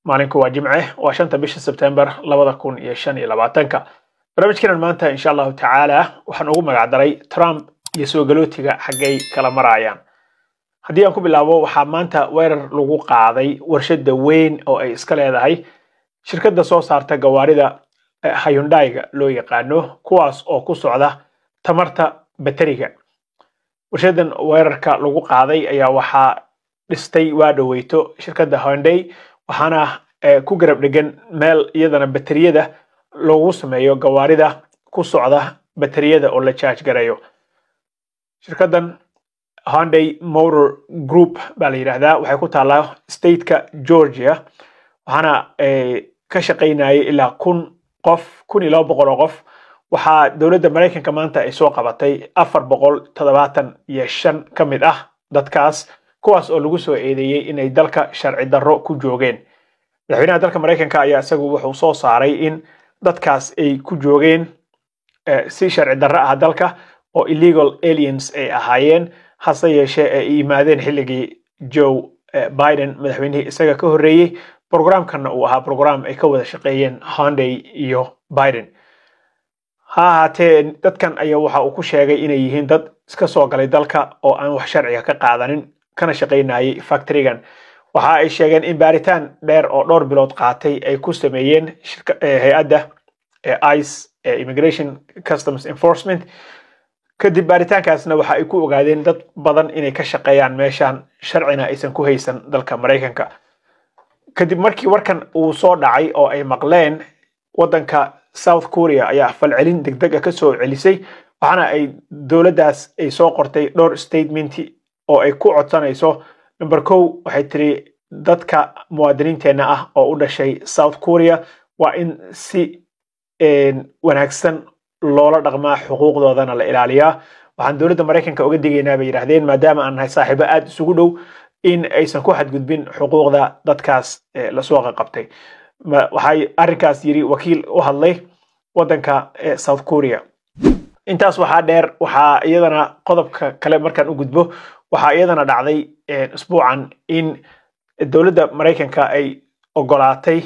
maalinku waa Jimce waa 5 bisha September 2025 barnaamijkan maanta insha Allah taala waxaan ugu magac daray Trump iyo soo galootiga xagay kala marayaan hadii aan ku bilaabo waxa maanta weerar lagu qaaday warshada weyn oo ay iska leedahay shirkadda soo saarta gawaarida Hyundai loo yaqaano kuwaas oo ku socda tamarta bateriga warshadan weerarka lagu qaaday ayaa waxa dhistay waa dhaweyto shirkadda Hyundai waxaana ku garab dhigan meel iyadana bateriyada loogu sameeyo gawaarida ku socda bateriyada oo la charge gareeyo shirkaddan Hyundai Motor Group baa la yiraahdaa waxay ku taalaa state-ka Georgia waxaana ka shaqeynayay ilaa 1200 qof waxa dawladda Mareykanka maanta ay soo qabatay 475 kamid ah dadkaas kuwaas oo lagu soo eedeeyay inay dalka sharci darro ku joogeen madaxweynaha dalka Mareykanka ayaa isagu wuxuu soo saaray in dadkaas ay ku joogeen si sharci darro ah dalka oo illegal aliens ay ahaayeen hase yeeshee ay yimaadeen xilligii Joe Biden madaxweynihii isaga ka horeeyay programkana uu ahaa program ay ka wada shaqeeyeen Hyundai iyo Biden haatee dadkan ayaa waxa uu ku sheegay inay yihiin dad iska soo galay dalka oo aan wax sharciga ka qaadanin kana shaqeynayay factory-gan waxa ay sheegeen in baaritaan dheer oo dhowr bilood qaatay ay ku sameeyeen hay'adda ICE Immigration Customs Enforcement kadib baaritaankaasna waxa ay ku ogaadeen dad badan inay ka shaqeeyaan meeshan sharcina aysan ku haysan dalka Mareykanka kadib markii warkan uu soo dhacay oo ay maqleen wadanka South Korea ayaa falcelin degdeg ah ka soo celisay waxaana ay dawladdaas ay soo qortay dhowr statement oo ay ku codsanayso number 1 waxay tiri dadka muwaadiniinteena ah oo u dhashay South Korea waa in si wanaagsan loola dhaqmaa xuquuqdoodana la ilaaliyaa waxaan dawladda Mareykanka uga digaynaa bay yiraahdeen maadaama aan nahay saaxiibo aad isugu dhow in aysan ku xadgudbin xuquuqda dadkaas la soo qabtay waxay arrinkaas yiri wakiil u hadlay wadanka South Korea intaas waxa dheer waxa iyadana qodobka kale markaan u gudbo waxa iyadana dhacday usbuucan in dawladda Mareykanka ay ogolaatay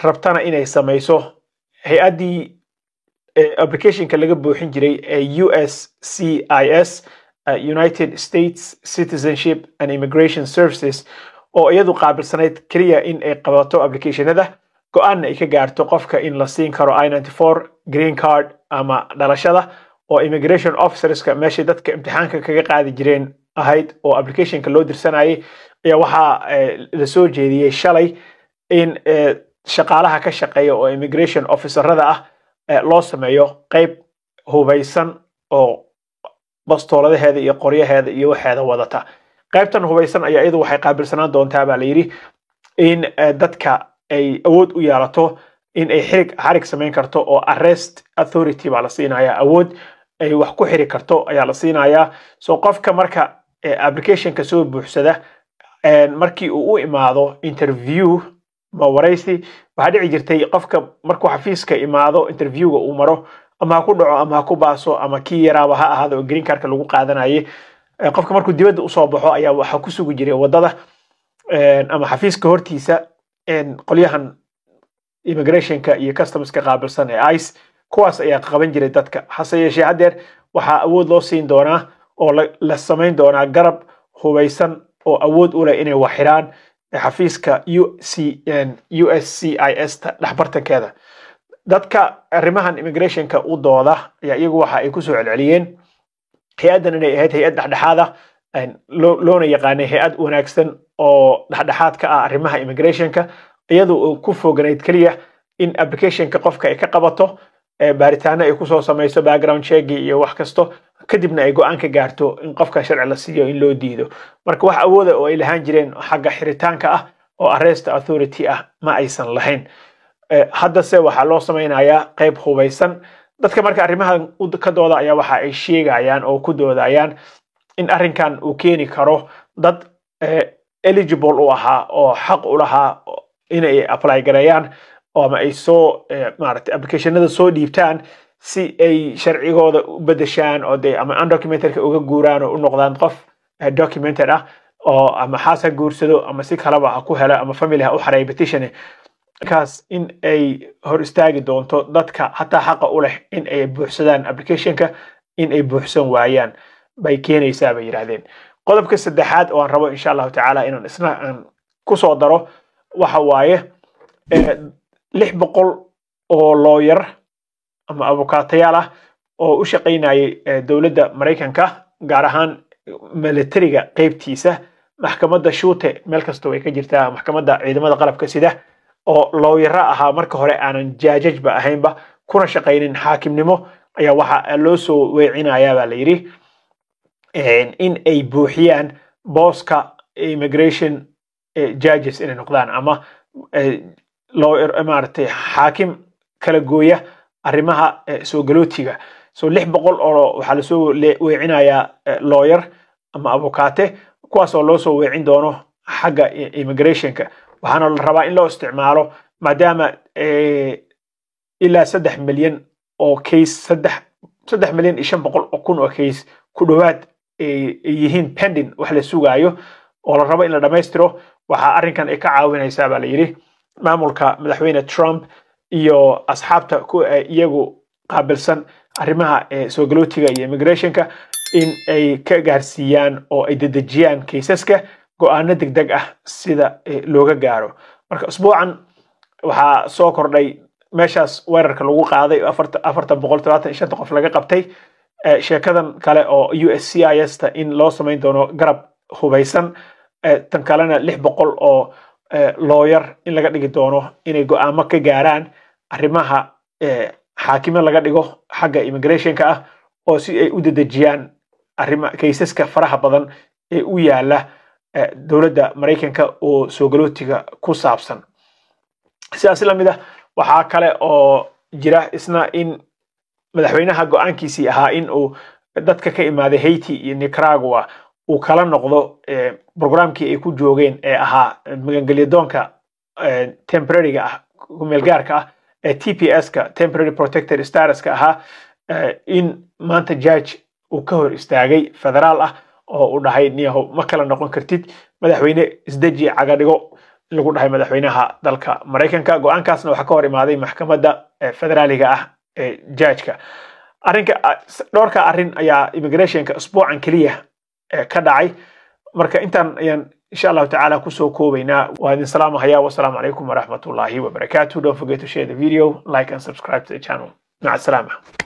rabtana inay sameyso hay'adii application-ka laga buuxin jiray USCIS United States Citizenship and Immigration Services oo iyadu qaabilsanayd kaliya in ay qabato application-ada go'aan ay ka gaarto qofka in la siin karo I-94 green card ama dhalashada oo immigration officers-ka meesha dadka imtixaanka kaga qaadi jireen ahayd oo application-ka loo dirsanayay ayaa waxa la soo jeediyay shalay in shaqaalaha ka shaqeeya oo immigration officerada ah loo sameeyo qayb hubeysan oo bastooladaheeda iyo qoryaheeda iyo waxeeda wadata qaybtan hubeysan ayaa iyadu waxay qaabilsanaan doontaa baa la yiri in dadka ay awood u yeelato in ay xarig sameyn karto oo arrest authority baa la siinayaa awood ay wax ku xiri karto ayaa la siinayaa soo qofka marka application-ka soo buuxsada markii uu u imaado interview ma wareysi waxa dhici jirtay qofka markuu xafiiska imaado interview-ga uu maro ama ku dhaco ama ku baaso ama ki yaraaba ha ahaado green card-ka lagu qaadanayay qofka markuu dibadda u soo baxo ayaa waxa ku sugi jiray wadada ama xafiiska hortiisa qolyahan immigration-ka iyo customs-ka qaabilsan ee ICE kuwaas ayaa qaban jiray dadka hase yeeshee hadeer waxa awood loo siin doonaa oo la sameyn doonaa garab hubeysan oo awood u leh inay wax xiraan xafiiska USCIS dhaxbartankeeda dadka arrimahan immigration-ka u dooda ayaa iyagu waxa ay ku soo celceliyeen hay'adan inay ahayd hay'ad dhexdhexaad ah loona yaqaanay hay'ad wanaagsan oo dhexdhexaad ka ah arrimaha immigration-ka iyadoo ku foganeyd kaliya in application-ka qofka ay ka qabato baaritaano ay ku soo sameyso background check iyo wax kasto kadibna ay go'aan ka gaarto in qofka sharci la siiyo in loo diido marka wax awood ah oo ay lahaan jireen xagga xiritaanka ah oo arrest authority ah ma aysan lahayn hadda se waxa loo sameynayaa qayb hubeysan dadka marka arrimahan ka dooda ayaa waxa ay sheegayaan oo ku doodayaan in arrinkan uu keeni karo dad eligible u ahaa oo xaq u lahaa inay apply gareeyaan oo ma ay soo maaragtay application-ada soo dhiibtaan si ay sharcigooda u bedeshaan oo ama undocumented uga guuraan oo u noqdaan qof documented ah oo ama xaas ha guursado ama si kalaba ha ku helo ama family ha u xareeyo petition kaas in ay hor istaagi doonto dadka hataa xaqa u leh in ay buuxsadaan applicationka in ay buuxsan waayaan bay keenaysaa bay yiraahdeen qodobka saddexaad oo aan rabo insha Allah tacaala inaan isna ku soo daro waxa waaye 600 oo lawyer ama abukaatayaal ah oo u shaqeynayay dawladda Mareykanka gaar ahaan militariga qaybtiisa maxkamadda shuute meel kasta way ka jirtaa maxkamadda ciidamada qalabka sida oo lawyer ahaa marka hore aanan jaajajba ahaynba kuna shaqeynin xaakimnimo ayaa waxa loo soo weecinayaa baa la yiri in ay buuxiyaan booska immigration judges inay noqdaan ama lawyer maartay xaakim kala gooya arrimaha soo galootiga so 600 oo waxa la soo weecinayaa lawyer ama abukaate kuwaas oo loo soo weecin doono xagga immigrationka waxaana la rabaa in loo isticmaalo maadaama ilaa 3 milyan oo case 3 milyan iyo 500 oo kun oo case ku dhawaad yihiin pending wax la sugaayo oo la rabo in la dhameystiro waxa arrinkan ay ka caawinaysaa baa la yiri maamulka madaxweyne Trump iyo asxaabta ku iyagu qaabilsan arrimaha soo galootiga iyo immigrationka in ay ka gaarsiiyaan oo ay dedejiyaan kaysaska go'aano degdeg ah sida looga gaaro marka usbuucan waxa soo kordhay meeshaas weerarka lagu qaaday 435 qof laga qabtay sheekadan kale oo USCIS ta in loo sameyn doono garab hubeysan tan kalena 600 oo lawyer in laga dhigi doono inay go'aamo ka gaaraan arrimaha xaakimo laga dhigo xagga immigrationka ah oo si ay u dedejiyaan arrimaha kaysaska faraha badan ee u yaala dawladda Mareykanka oo soo galootiga ku saabsan sidaas la mid ah waxa kale oo jira isna in madaxweynaha go'aankiisii ahaa in uu dadka ka imaaday Haiti iyo Nicaragua uu kala noqdo programkii ay ku joogeen ee ahaa magangelyadoonka temporary ah ku meel gaarka ah TPS ka temporary protected status ka ahaa in maanta judge uu ka hor istaagay federaal ah oo u dhahay niyahow ma kala noqon kartid madaxweyne isdeji caga dhigo lagu dhahay madaxweynaha dalka Mareykanka go'aankaasna waxa ka hor imaaday maxkamadda federaaliga ah judge-ka arrinka dhowrka arrin ayaa immigrationka usbuucan kaliya ka dhacay marka intaan ayaan insha Allah tacaala ku soo koobaynaa waa idin salaamayaa wa salaamu calaykum wa rahmatullahi wa barakatuh don't forget to share the video like and subscribe to the channel ma'a salaama